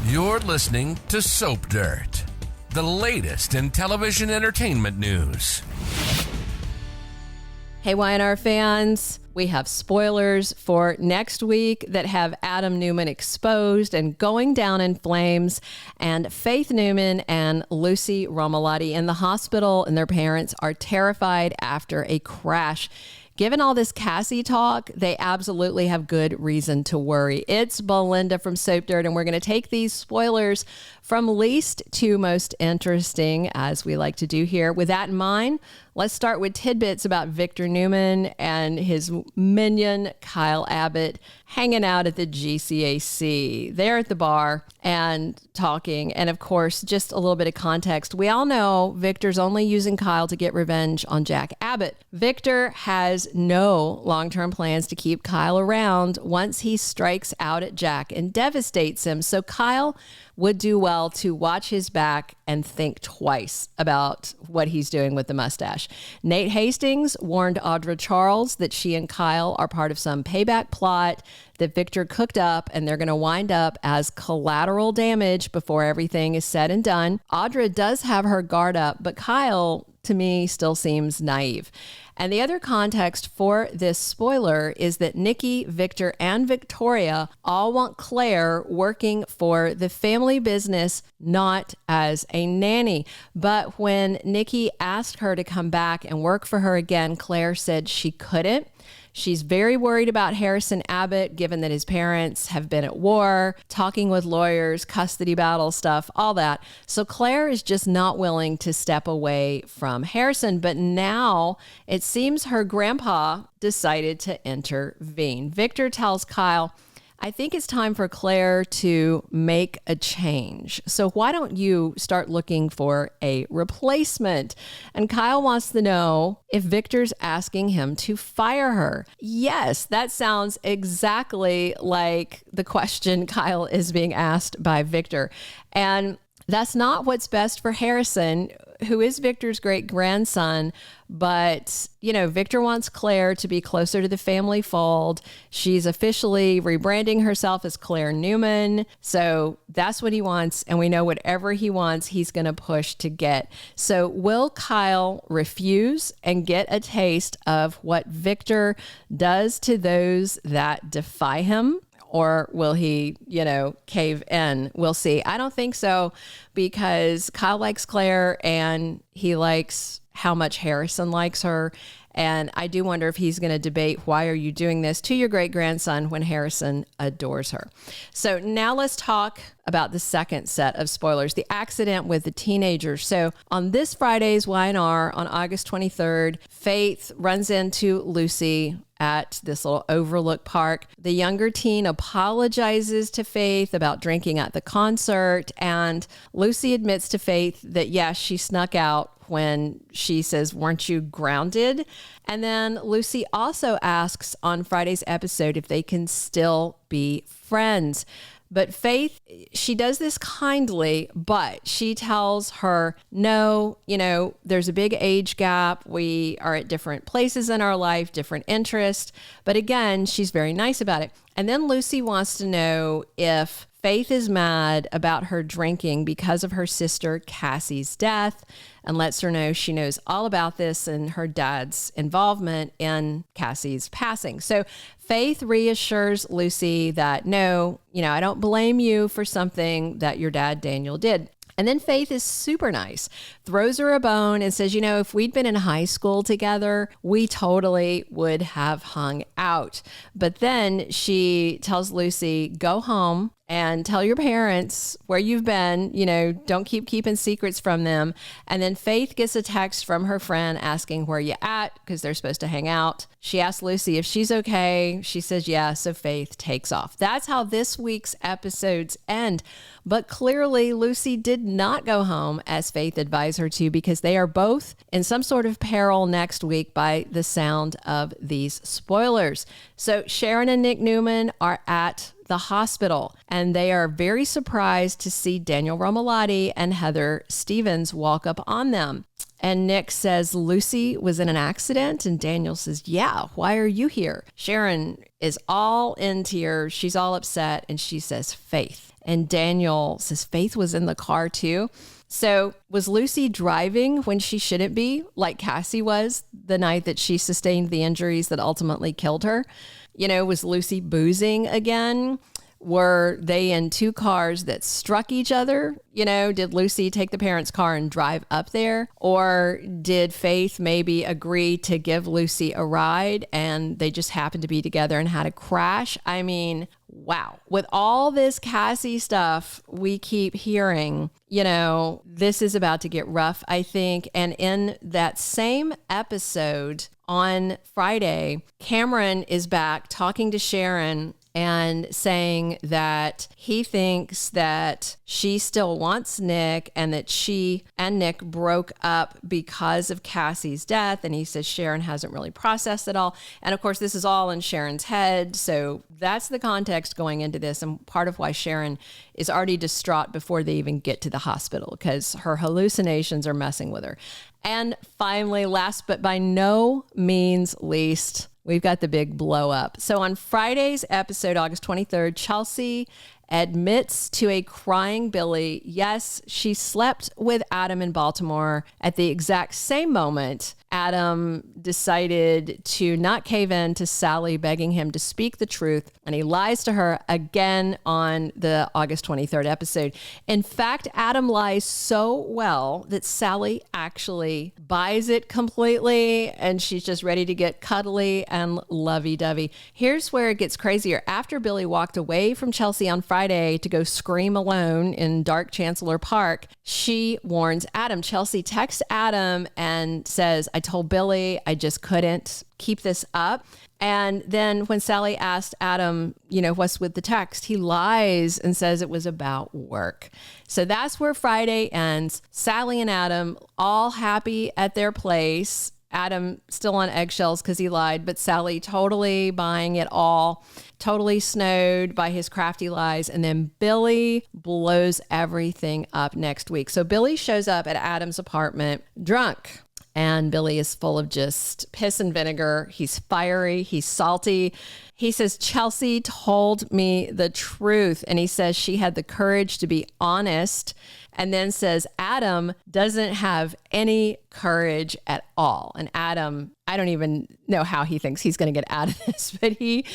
You're listening to Soap Dirt, the latest in television entertainment news. Hey, YNR fans, we have spoilers for next week that have Adam Newman exposed and going down in flames, and Faith Newman and Lucy Romalotti in the hospital, and their parents are terrified after a crash. Given all this Cassie talk, they absolutely have good reason to worry. It's Belinda from Soap Dirt, and we're going to take these spoilers from least to most interesting, as we like to do here. With that in mind, let's start with tidbits about Victor Newman and his minion, Kyle Abbott, hanging out at the GCAC. They're at the bar and talking. And of course, just a little bit of context. We all know Victor's only using Kyle to get revenge on Jack Abbott. Victor has no long-term plans to keep Kyle around once he strikes out at Jack and devastates him. So Kyle would do well to watch his back and think twice about what he's doing with the mustache. Nate Hastings warned Audra Charles that she and Kyle are part of some payback plot that Victor cooked up, and they're going to wind up as collateral damage before everything is said and done. Audra does have her guard up, but Kyle, to me, still seems naive. And the other context for this spoiler is that Nikki, Victor, and Victoria all want Claire working for the family business, not as a nanny. But when Nikki asked her to come back and work for her again, Claire said she couldn't. She's very worried about Harrison Abbott, given that his parents have been at war, talking with lawyers, custody battle stuff, all that. So Claire is just not willing to step away from Harrison. But now it seems her grandpa decided to intervene. Victor tells Kyle, I think it's time for Claire to make a change. So why don't you start looking for a replacement? And Kyle wants to know if Victor's asking him to fire her. Yes, that sounds exactly like the question Kyle is being asked by Victor. And that's not what's best for Harrison, who is Victor's great grandson. But, you know, Victor wants Claire to be closer to the family fold. She's officially rebranding herself as Claire Newman. So that's what he wants. And we know whatever he wants, he's going to push to get. So will Kyle refuse and get a taste of what Victor does to those that defy him? Or will he, cave in? We'll see. I don't think so, because Kyle likes Claire and he likes how much Harrison likes her. And I do wonder if he's going to debate, why are you doing this to your great-grandson when Harrison adores her? So now let's talk about the second set of spoilers, the accident with the teenagers. So on this Friday's YNR on August 23rd, Faith runs into Lucy at this little overlook park. The younger teen apologizes to Faith about drinking at the concert, and Lucy admits to Faith that, yes, she snuck out when she says, weren't you grounded? And then Lucy also asks on Friday's episode if they can still be friends. But Faith, she does this kindly, but she tells her, no, there's a big age gap. We are at different places in our life, different interests. But again, she's very nice about it. And then Lucy wants to know if Faith is mad about her drinking because of her sister Cassie's death, and lets her know she knows all about this and her dad's involvement in Cassie's passing. So Faith reassures Lucy that, no, I don't blame you for something that your dad, Daniel, did. And then Faith is super nice, throws her a bone and says, if we'd been in high school together, we totally would have hung out. But then she tells Lucy, go home and tell your parents where you've been, don't keeping secrets from them. And then Faith gets a text from her friend asking where you at, because they're supposed to hang out. She asks Lucy if she's okay. She says, yeah. So Faith takes off. That's how this week's episodes end. But clearly Lucy did not go home as Faith advised her to, because they are both in some sort of peril next week by the sound of these spoilers. So Sharon and Nick Newman are at the hospital, and they are very surprised to see Daniel Romalotti and Heather Stevens walk up on them. And Nick says Lucy was in an accident, and Daniel says, yeah, why are you here? Sharon is all in tears. She's all upset, and she says, Faith. And Daniel says Faith was in the car too. So was Lucy driving when she shouldn't be, like Cassie was the night that she sustained the injuries that ultimately killed her? Was Lucy boozing again? Were they in two cars that struck each other? Did Lucy take the parents' car and drive up there? Or did Faith maybe agree to give Lucy a ride and they just happened to be together and had a crash? I mean, wow. With all this Cassie stuff we keep hearing, this is about to get rough, I think. And in that same episode on Friday, Camryn is back talking to Sharon and saying that he thinks that she still wants Nick and that she and Nick broke up because of Cassie's death. And he says Sharon hasn't really processed it all. And of course, this is all in Sharon's head. So that's the context going into this, and part of why Sharon is already distraught before they even get to the hospital because her hallucinations are messing with her. And finally, last but by no means least, we've got the big blow up. So on Friday's episode, August 23rd, Chelsea admits to a crying Billy, yes, she slept with Adam in Baltimore. At the exact same moment, Adam decided to not cave in to Sally, begging him to speak the truth, and he lies to her again on the August 23rd episode. In fact, Adam lies so well that Sally actually buys it completely, and she's just ready to get cuddly and lovey-dovey. Here's where it gets crazier. After Billy walked away from Chelsea on Friday to go scream alone in dark Chancellor Park, she warns Adam. Chelsea texts Adam and says, I told Billy I just couldn't keep this up. And then when Sally asked Adam, what's with the text, he lies and says it was about work. So that's where Friday ends. Sally and Adam all happy at their place. Adam still on eggshells because he lied, but Sally totally buying it all, totally snowed by his crafty lies. And then Billy blows everything up next week. So Billy shows up at Adam's apartment drunk. And Billy is full of just piss and vinegar. He's fiery. He's salty. He says, Chelsea told me the truth. And he says she had the courage to be honest. And then says Adam doesn't have any courage at all. And Adam, I don't even know how he thinks he's going to get out of this, but he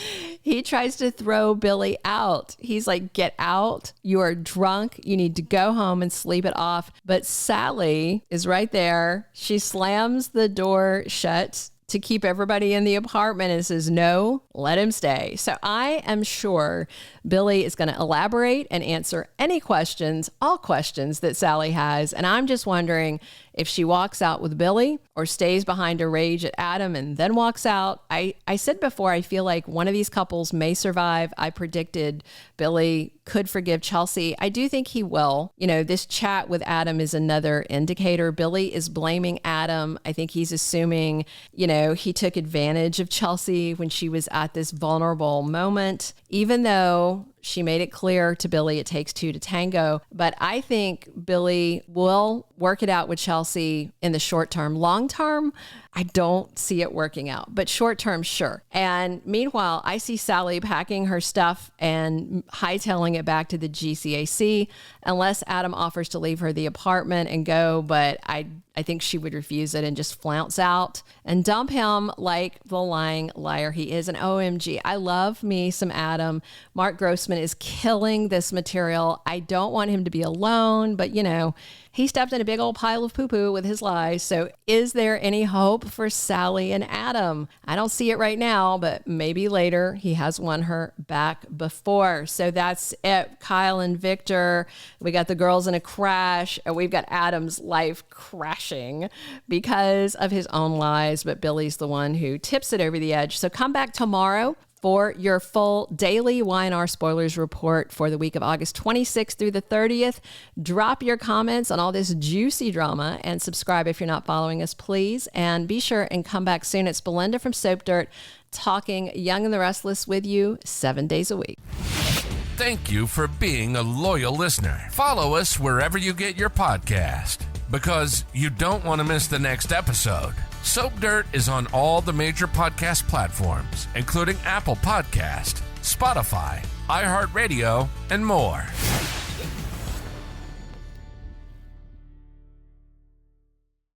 tries to throw Billy out. He's like, get out. You are drunk. You need to go home and sleep it off. But Sally is right there. She slams the door shut to keep everybody in the apartment and says, no, let him stay. So I am sure Billy is going to elaborate and answer any questions, all questions that Sally has. And I'm just wondering if she walks out with Billy or stays behind to rage at Adam and then walks out. I said before, I feel like one of these couples may survive. I predicted Billy could forgive Chelsea. I do think he will. This chat with Adam is another indicator. Billy is blaming Adam. I think he's assuming, he took advantage of Chelsea when she was at this vulnerable moment, even though she made it clear to Billy it takes two to tango. But I think Billy will work it out with Chelsea in the short term. Long term, I don't see it working out, but short term, sure. And meanwhile, I see Sally packing her stuff and hightailing it back to the GCAC, unless Adam offers to leave her the apartment and go. But I think she would refuse it and just flounce out and dump him like the lying liar he is. And OMG, I love me some Adam. Mark Grossman is killing this material. I don't want him to be alone, but he stepped in a big old pile of poo-poo with his lies. So is there any hope for Sally and Adam? I don't see it right now, but maybe later. He has won her back before. So that's it. Kyle and Victor, we got the girls in a crash, and we've got Adam's life crashing because of his own lies, but Billy's the one who tips it over the edge. So come back tomorrow for your full daily Y&R spoilers report for the week of August 26th through the 30th. Drop your comments on all this juicy drama and subscribe if you're not following us, please. And be sure and come back soon. It's Belinda from Soap Dirt talking Young and the Restless with you 7 days a week. Thank you for being a loyal listener. Follow us wherever you get your podcast, because you don't want to miss the next episode. Soap Dirt is on all the major podcast platforms, including Apple Podcast, Spotify, iHeartRadio, and more.